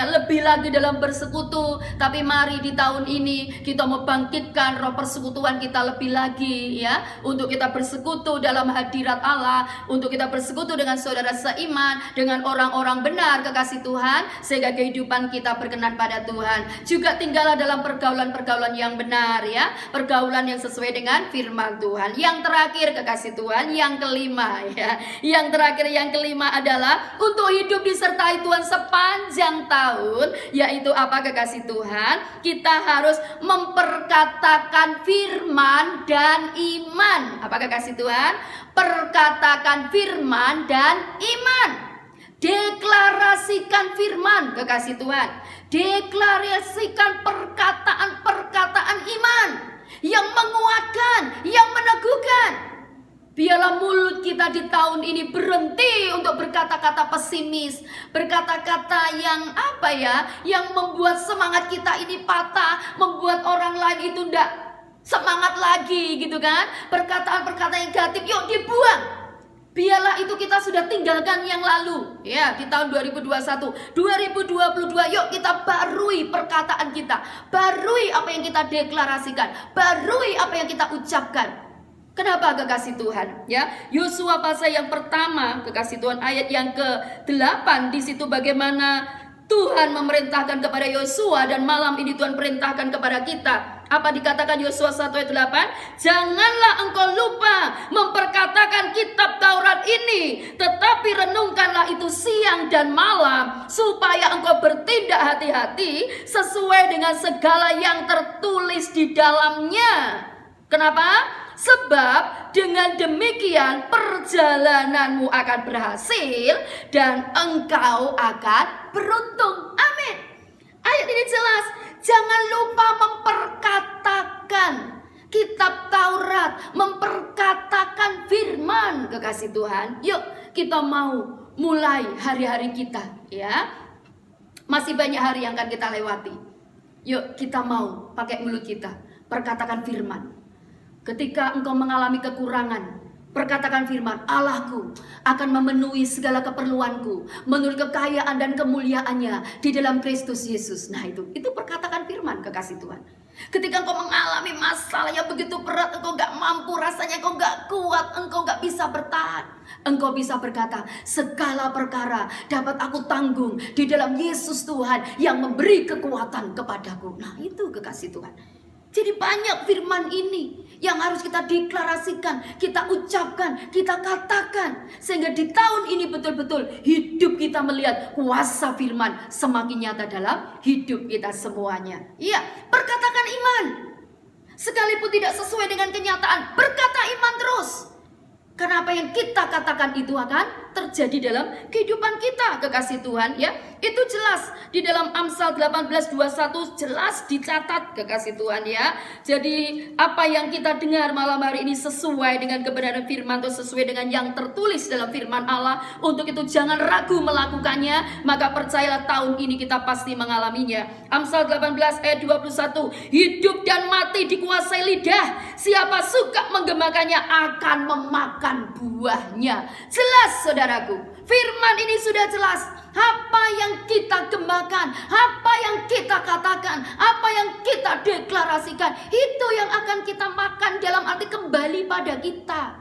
S3: lebih lagi dalam bersekutu, tapi mari di tahun ini kita mau bangkitkan roh persekutuan kita lebih lagi ya, untuk kita bersekutu dalam hadirat Allah, untuk kita bersekutu dengan saudara seiman, dengan orang-orang benar, kekasih Tuhan, sehingga kehidupan kita berkenan pada Tuhan. Juga tinggallah dalam pergaulan-pergaulan yang benar ya, pergaulan yang sesuai dengan firman Tuhan. Yang terakhir, kekasih Tuhan, yang kelima ya, yang terakhir, yang kelima adalah untuk hidup disertai Tuhan sepanjang tahun, yaitu apa, kekasih Tuhan? Kita harus memperkatakan firman dan iman. Apa, kekasih Tuhan? Perkatakan firman dan iman. Deklarasikan firman, kekasih Tuhan. Deklarasikan perkataan-perkataan iman yang menguatkan, yang meneguhkan. Biarlah mulut kita di tahun ini berhenti untuk berkata-kata pesimis, berkata-kata yang yang membuat semangat kita ini patah, membuat orang lain itu tidak semangat lagi gitu kan. Perkataan-perkataan negatif yuk dibuang. Biarlah itu kita sudah tinggalkan yang lalu ya, di tahun 2021, 2022 yuk kita barui perkataan kita, barui apa yang kita deklarasikan, barui apa yang kita ucapkan. Kenapa, kekasih Tuhan? Ya, Yosua pasal yang pertama, kekasih Tuhan, ayat yang ke-8, di situ bagaimana Tuhan memerintahkan kepada Yosua, dan malam ini Tuhan perintahkan kepada kita. Apa dikatakan Yosua 1 ayat 8? Janganlah engkau lupa memperkatakan kitab Taurat ini, tetapi renungkanlah itu siang dan malam, supaya engkau bertindak hati-hati sesuai dengan segala yang tertulis di dalamnya. Kenapa? Sebab dengan demikian perjalananmu akan berhasil dan engkau akan beruntung. Amin. Ayat ini jelas. Jangan lupa memperkatakan kitab Taurat, memperkatakan firman, kekasih Tuhan. Yuk kita mau mulai hari-hari kita ya. Masih banyak hari yang akan kita lewati. Yuk kita mau pakai mulut kita perkatakan firman. Ketika engkau mengalami kekurangan, perkatakan firman, Allahku akan memenuhi segala keperluanku menurut kekayaan dan kemuliaannya di dalam Kristus Yesus. Nah itu perkatakan firman, kekasih Tuhan. Ketika engkau mengalami masalah yang begitu berat, engkau gak mampu, rasanya engkau gak kuat, engkau gak bisa bertahan, engkau bisa berkata, segala perkara dapat aku tanggung di dalam Yesus Tuhan yang memberi kekuatan kepadaku. Nah itu, kekasih Tuhan. Jadi banyak firman ini yang harus kita deklarasikan, kita ucapkan, kita katakan. Sehingga di tahun ini betul-betul hidup kita melihat kuasa firman semakin nyata dalam hidup kita semuanya. Iya, perkatakan iman. Sekalipun tidak sesuai dengan kenyataan, berkata iman terus. Karena apa yang kita katakan itu akan terjadi dalam kehidupan kita, kekasih Tuhan ya. Itu jelas di dalam Amsal 18:21 jelas dicatat, kekasih Tuhan ya. Jadi apa yang kita dengar malam hari ini sesuai dengan kebenaran firman, atau sesuai dengan yang tertulis dalam firman Allah. Untuk itu jangan ragu melakukannya, maka percayalah tahun ini kita pasti mengalaminya. Amsal 18 ayat 21, hidup dan mati dikuasai lidah, siapa suka menggemakannya akan memakan buahnya. Jelas saudaraku, firman ini sudah jelas. Apa yang kita gemakan, apa yang kita katakan, apa yang kita deklarasikan, itu yang akan kita makan, dalam arti kembali pada kita.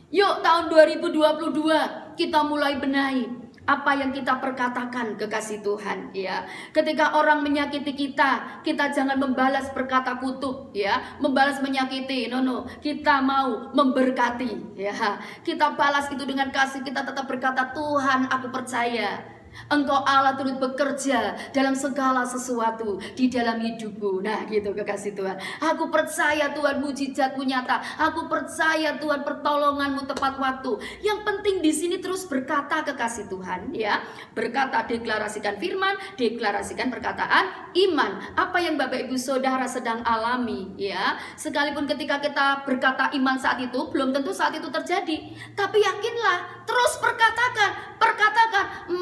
S3: Yuk tahun 2022 kita mulai benahi apa yang kita perkatakan, kekasih Tuhan, ya. Ketika orang menyakiti kita, kita jangan membalas berkata kutuk, ya, membalas menyakiti. No, kita mau memberkati, ya. Kita balas itu dengan kasih. Kita tetap berkata, Tuhan, aku percaya Engkau Allah turut bekerja dalam segala sesuatu di dalam hidupku. Nah gitu kekasih Tuhan. Aku percaya Tuhan mujizatmu nyata. Aku percaya Tuhan pertolonganmu tepat waktu. Yang penting di sini terus berkata kekasih Tuhan, ya. Berkata, deklarasikan firman, deklarasikan perkataan iman. Apa yang Bapak Ibu Saudara sedang alami, ya. Sekalipun ketika kita berkata iman saat itu, belum tentu saat itu terjadi. Tapi yakinlah, terus perkatakan,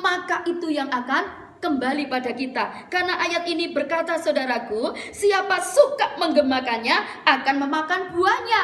S3: maka itu yang akan kembali pada kita. Karena ayat ini berkata, saudaraku, siapa suka menggemakannya akan memakan buahnya.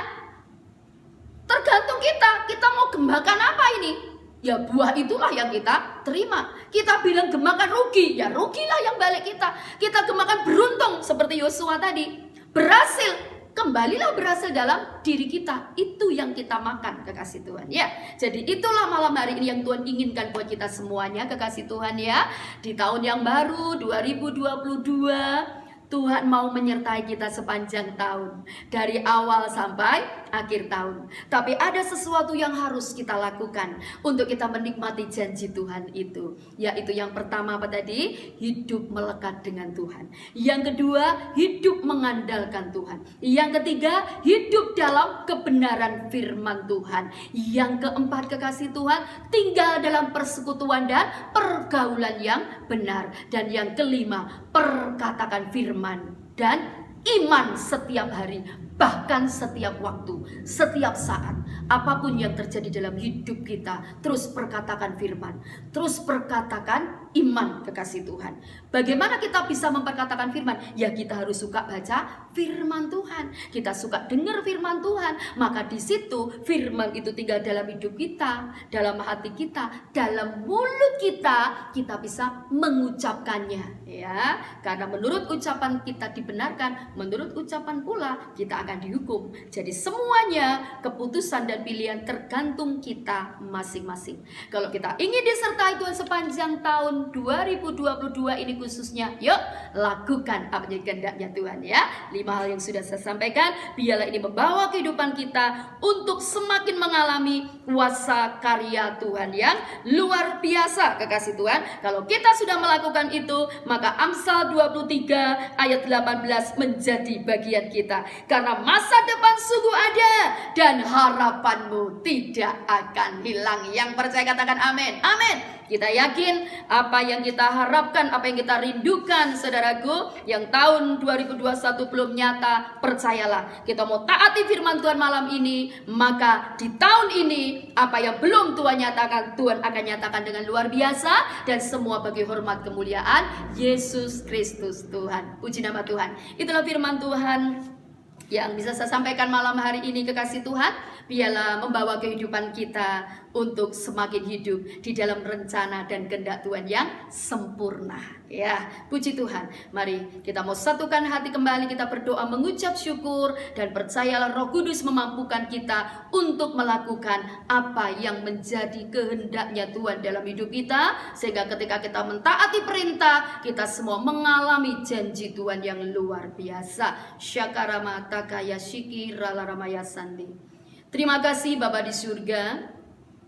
S3: Tergantung kita mau gemakan apa ini? Ya buah itulah yang kita terima. Kita bilang gemakan rugi, ya rugilah yang balik kita. Kita gemakan beruntung seperti Yosua tadi, berhasil, kembalilah berhasil dalam diri kita. Itu yang kita makan, kekasih Tuhan, ya. Jadi itulah malam hari ini yang Tuhan inginkan buat kita semuanya, kekasih Tuhan, ya. Di tahun yang baru 2022, Tuhan mau menyertai kita sepanjang tahun, dari awal sampai akhir tahun. Tapi ada sesuatu yang harus kita lakukan untuk kita menikmati janji Tuhan itu. Yaitu yang pertama apa tadi? Hidup melekat dengan Tuhan. Yang kedua, hidup mengandalkan Tuhan. Yang ketiga, hidup dalam kebenaran firman Tuhan. Yang keempat, kekasih Tuhan, tinggal dalam persekutuan dan pergaulan yang benar. Dan yang kelima, perkatakan firman dan iman setiap hari, bahkan setiap waktu, setiap saat. Apapun yang terjadi dalam hidup kita, terus perkatakan firman, terus perkatakan iman, kekasih Tuhan. Bagaimana kita bisa memperkatakan firman? Ya kita harus suka baca firman Tuhan. Kita suka dengar firman Tuhan. Maka di situ firman itu tinggal dalam hidup kita, dalam hati kita, dalam mulut kita bisa mengucapkannya, ya. Karena menurut ucapan kita dibenarkan, menurut ucapan pula kita akan dihukum. Jadi semuanya keputusan dan pilihan tergantung kita masing-masing. Kalau kita ingin disertai Tuhan sepanjang tahun 2022 ini khususnya, yuk lakukan apa yang kehendaknya Tuhan, ya. 5 hal yang sudah saya sampaikan, biarlah ini membawa kehidupan kita untuk semakin mengalami kuasa karya Tuhan yang luar biasa, kekasih Tuhan. Kalau kita sudah melakukan itu, maka Amsal 23 ayat 18 menjadi bagian kita. Karena masa depan sungguh ada dan harapanmu tidak akan hilang. Yang percaya katakan amin. Amin. Kita yakin apa yang kita harapkan, apa yang kita rindukan, saudaraku, yang tahun 2021 belum nyata, percayalah, kita mau taati firman Tuhan malam ini, maka di tahun ini apa yang belum Tuhan nyatakan, Tuhan akan nyatakan dengan luar biasa, dan semua bagi hormat kemuliaan Yesus Kristus Tuhan. Puji nama Tuhan. Itulah firman Tuhan yang bisa saya sampaikan malam hari ini, kekasih Tuhan. Biarlah membawa kehidupan kita untuk semakin hidup di dalam rencana dan kehendak Tuhan yang sempurna, ya. Puji Tuhan. Mari kita mau satukan hati kembali, kita berdoa mengucap syukur, dan percayalah Roh Kudus memampukan kita untuk melakukan apa yang menjadi kehendaknya Tuhan dalam hidup kita, sehingga ketika kita mentaati perintah, kita semua mengalami janji Tuhan yang luar biasa. Syakaramata kaya syikira laramaya sandi. Terima kasih Bapa di surga.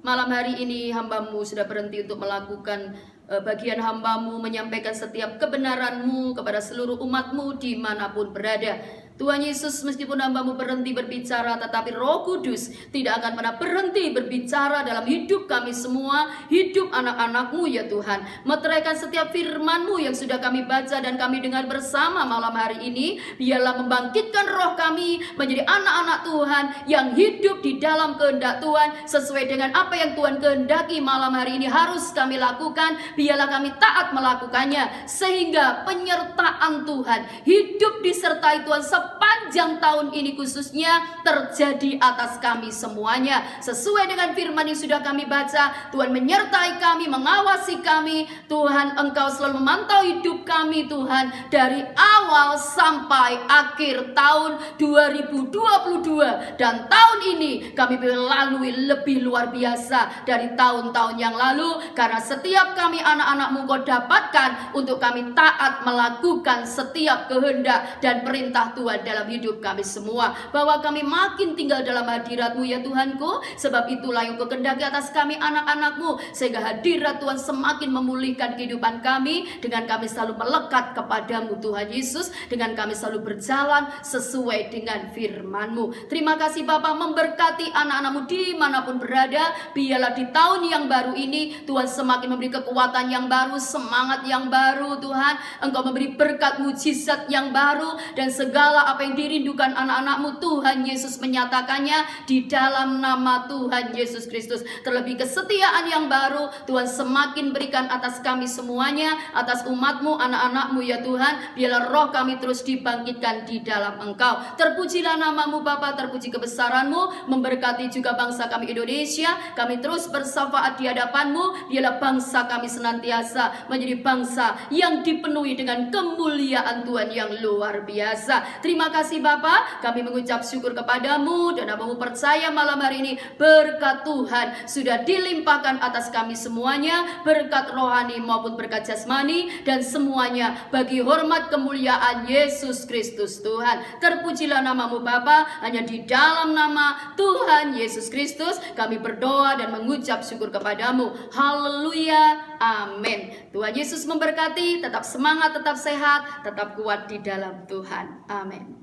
S3: Malam hari ini hambamu sudah berhenti untuk melakukan bagian hambamu, menyampaikan setiap kebenaranmu kepada seluruh umatmu dimanapun berada. Tuhan Yesus, meskipun hambamu berhenti berbicara, tetapi Roh Kudus tidak akan pernah berhenti berbicara dalam hidup kami semua, hidup anak-anakmu ya Tuhan. Meteraikan setiap firman-Mu yang sudah kami baca dan kami dengar bersama malam hari ini. Biarlah membangkitkan roh kami menjadi anak-anak Tuhan yang hidup di dalam kehendak Tuhan, sesuai dengan apa yang Tuhan kehendaki malam hari ini harus kami lakukan. Biarlah kami taat melakukannya, sehingga penyertaan Tuhan, hidup disertai Tuhan sepanjang sepanjang tahun ini khususnya terjadi atas kami semuanya. Sesuai dengan firman yang sudah kami baca, Tuhan menyertai kami, mengawasi kami. Tuhan, Engkau selalu memantau hidup kami Tuhan, dari awal sampai akhir tahun 2022. Dan tahun ini kami lalui lebih luar biasa dari tahun-tahun yang lalu, karena setiap kami anak-anak-Mu Kau dapatkan untuk kami taat melakukan setiap kehendak dan perintah Tuhan dalam hidup kami semua, bahwa kami makin tinggal dalam hadirat-Mu ya Tuhanku. Sebab itulah yang Kau kehendaki atas kami anak-anak-Mu, sehingga hadirat Tuhan semakin memulihkan kehidupan kami, dengan kami selalu melekat kepadamu Tuhan Yesus, dengan kami selalu berjalan sesuai dengan firman-Mu. Terima kasih Bapa, memberkati anak-anak-Mu dimanapun berada. Biarlah di tahun yang baru ini Tuhan semakin memberi kekuatan yang baru, semangat yang baru Tuhan. Engkau memberi berkat mujizat yang baru, dan segala apa yang dirindukan anak-anak-Mu Tuhan Yesus menyatakannya di dalam nama Tuhan Yesus Kristus. Terlebih kesetiaan yang baru Tuhan semakin berikan atas kami semuanya, atas umat-Mu, anak-anak-Mu ya Tuhan. Biarlah roh kami terus dibangkitkan di dalam Engkau. Terpujilah nama-Mu Bapa, terpuji kebesaran-Mu. Memberkati juga bangsa kami Indonesia. Kami terus bersafaat di hadapan-Mu. Biarlah bangsa kami senantiasa menjadi bangsa yang dipenuhi dengan kemuliaan Tuhan yang luar biasa. Terima kasih Bapa, kami mengucap syukur kepadamu, dan Abamu percaya malam hari ini berkat Tuhan sudah dilimpahkan atas kami semuanya, berkat rohani maupun berkat jasmani, dan semuanya bagi hormat kemuliaan Yesus Kristus Tuhan. Terpujilah namamu Bapa, hanya di dalam nama Tuhan Yesus Kristus kami berdoa dan mengucap syukur kepadamu. Haleluya, amin. Tuhan Yesus memberkati, tetap semangat, tetap sehat, tetap kuat di dalam Tuhan. Amin.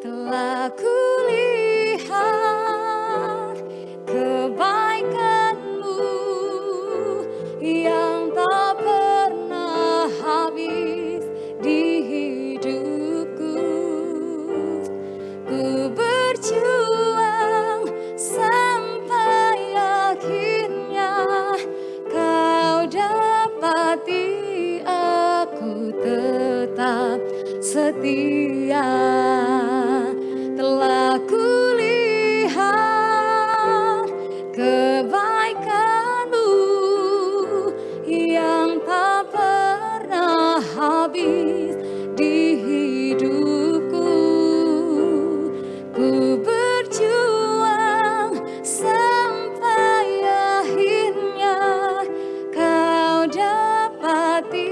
S2: Telah kulihat kebaikan-Mu yang tak pernah habis di hidupku. Ku berjuang sampai akhirnya Kau dapati aku tetap setia. Telah kulihat kebaikan-Mu yang tak pernah habis di hidupku. Ku berjuang sampai akhirnya Kau dapati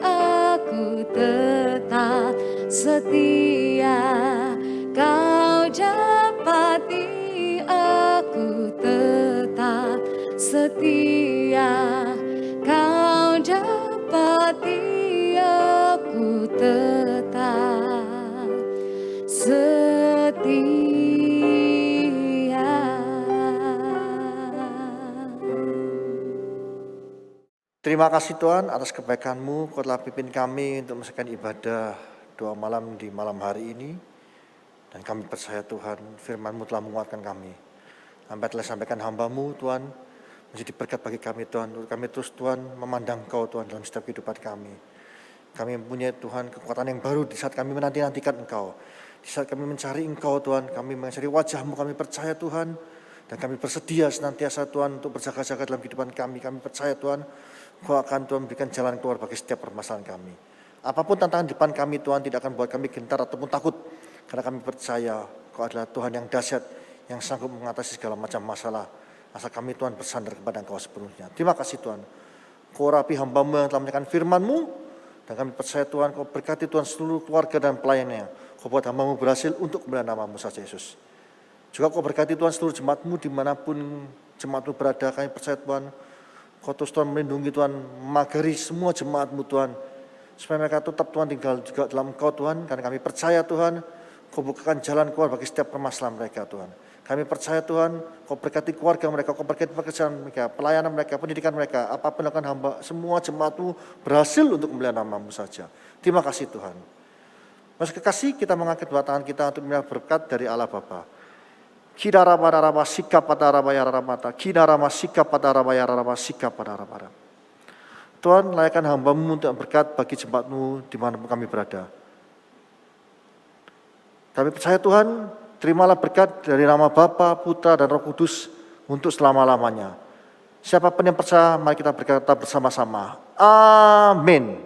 S2: aku tetap setia. Kau dapati aku tetap setia. Kau dapati aku tetap setia.
S4: Terima kasih Tuhan atas kebaikan-Mu. Kau telah pimpin kami untuk menyelesaikan ibadah doa malam di malam hari ini. Dan kami percaya Tuhan, firman-Mu telah menguatkan kami. Sampai telah sampaikan hamba-Mu Tuhan, menjadi berkat bagi kami Tuhan. Untuk kami terus Tuhan memandang Kau Tuhan dalam setiap kehidupan kami. Kami mempunyai Tuhan kekuatan yang baru di saat kami menanti-nantikan Engkau. Di saat kami mencari Engkau Tuhan, kami mencari wajah-Mu, kami percaya Tuhan. Dan kami bersedia senantiasa Tuhan untuk berjaga-jaga dalam kehidupan kami. Kami percaya Tuhan, Kau akan Tuhan berikan jalan keluar bagi setiap permasalahan kami. Apapun tantangan di depan kami Tuhan tidak akan buat kami gentar ataupun takut. Karena kami percaya Kau adalah Tuhan yang dahsyat, yang sanggup mengatasi segala macam masalah. Asal kami Tuhan bersandar kepada Engkau sepenuhnya. Terima kasih Tuhan. Kau rapi hamba-Mu yang telah menyampaikan firman-Mu. Dan kami percaya Tuhan, Kau berkati Tuhan seluruh keluarga dan pelayannya. Kau buat hamba-Mu berhasil untuk kemuliaan nama-Mu saja Yesus. Juga Kau berkati Tuhan seluruh jemaat-Mu dimanapun jemaat-Mu berada. Kami percaya Tuhan, Kau terus Tuhan melindungi Tuhan, magari semua jemaat-Mu Tuhan. Supaya mereka tetap Tuhan tinggal juga dalam Engkau Tuhan. Karena kami percaya Tuhan, Kau bukakan jalan keluar bagi setiap permasalahan mereka Tuhan. Kami percaya Tuhan, Kau berkati keluarga mereka, Kau berkati pekerjaan mereka, pelayanan mereka, pendidikan mereka. Apapun akan hamba, semua jemaat-Mu berhasil untuk memuliakan nama-Mu saja. Terima kasih Tuhan. Mas kekasih, kita mengangkat dua tangan kita untuk menerima berkat dari Allah Bapa. Kidarama sikap pada rabaya ramata, kidarama sikap pada rabaya rama sikap pada rabaya. Tuhan, layakkan hamba-Mu untuk berkat bagi jemaat-Mu dimanapun kami berada. Kami percaya Tuhan, terimalah berkat dari nama Bapa, Putra, dan Roh Kudus untuk selama-lamanya. Siapapun yang percaya, mari kita berkata bersama-sama. Amin.